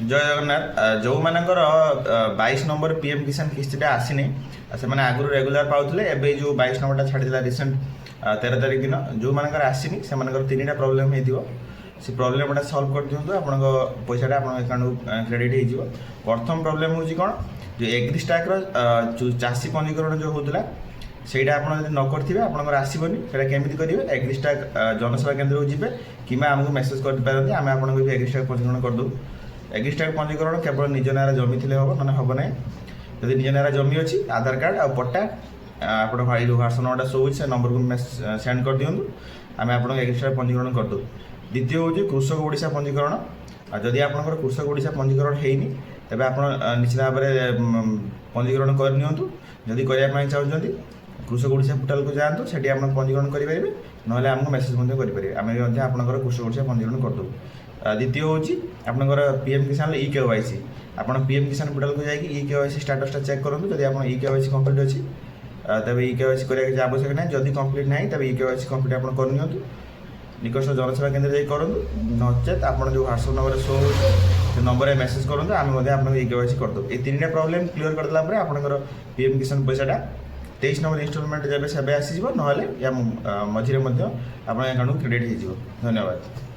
जय जगन्नाथ जो मानकर 22 नंबर पीएम किसान किस्तीटा आसीनी से आगु रेगुलर पाते एवं जो 22 नंबर छाड़ा रिसेंट 13 तारीख दिन जो मानकर आसीनी से 3टा प्रोब्लेम हो से प्रोब्लेम सल्व कर दिखाँ आप पैसाटा आप अकाउंट क्रेडिट हो। प्रथम प्रोब्लेम हूँ कौन जो एग्रीस्टाक चाषी पंजीकरण जो होता ସେଇଟା ଆପଣ ଯଦି ନ କରିଥିବେ ଆପଣଙ୍କର ଆସିବନି। ସେଇଟା କେମିତି କରିବେ ଏଗ୍ରିଷ୍ଟାକ୍ ଜନସେବା କେନ୍ଦ୍ରକୁ ଯିବେ କିମ୍ବା ଆମକୁ ମେସେଜ୍ କରିପାରନ୍ତି, ଆମେ ଆପଣଙ୍କୁ ବି ଏଗ୍ରିଷ୍ଟାକ୍ ପଞ୍ଜୀକରଣ କରିଦେବୁ। ଏଗ୍ରିଷ୍ଟାକ୍ ପଞ୍ଜୀକରଣ କେବଳ ନିଜ ନାଁରେ ଜମି ଥିଲେ ହେବ, ନହେଲେ ହେବ ନାହିଁ। ଯଦି ନିଜ ନାଁରେ ଜମି ଅଛି ଆଧାର କାର୍ଡ଼ ଆଉ ପଟ୍ଟା ଆପଣ ଭାଇ ହ୍ୱାଟ୍ସଆପ୍ ନମ୍ବରଟା ଶୋ ହେଉଛି ସେ ନମ୍ବରକୁ ସେଣ୍ଡ କରିଦିଅନ୍ତୁ, ଆମେ ଆପଣଙ୍କୁ ଏଗ୍ରିଷ୍ଟାକ୍ ପଞ୍ଜୀକରଣ କରିଦେବୁ। ଦ୍ୱିତୀୟ ହେଉଛି କୃଷକ ଓଡ଼ିଶା ପଞ୍ଜୀକରଣ। ଆଉ ଯଦି ଆପଣଙ୍କର କୃଷକ ଓଡ଼ିଶା ପଞ୍ଜୀକରଣ ହେଇନି ତେବେ ଆପଣ ନିଶ୍ଚିତ ଭାବରେ ପଞ୍ଜୀକରଣ କରିନିଅନ୍ତୁ। ଯଦି କରିବା ପାଇଁ ଚାହୁଁଛନ୍ତି कृषक ओडिशा पोर्टाल को जातु से पंजीकरण करेंगे, ना आमको मेसेज करेंगे, आम भी कृषक ओडिशा पंजीकरण करदेव। द्वितीय हूँ आपंकर पीएम किसान ई केवाईसी आप पीएम किसान पोर्टाल को जाकि ई केवाईसी स्टाटसटा चेक करूँ। जब आप ई केवाईसी कंप्लीट अच्छी तेज ई केवाईसी कराया आवश्यक ना, जब कंप्लीट ना तब ई केवाईसी कंप्लीट आप करनी निकटस्थ जनसेवा केन्द्र जाकि करूँ, नचेत आप जो ह्वाट्सअप नंबर शो हो नंबर मेसेज करूँ, आम आपको ई केवाईसी करदेव। ये 3टा प्रोब्लेम क्लीयर करदेला आपंकर पीएम किसान पैसाटा 23 नंबर इन्स्टॉलमेंट जब आसीज ना या मझे आप अकाउंट क्रेडिट हो। धन्यवाद।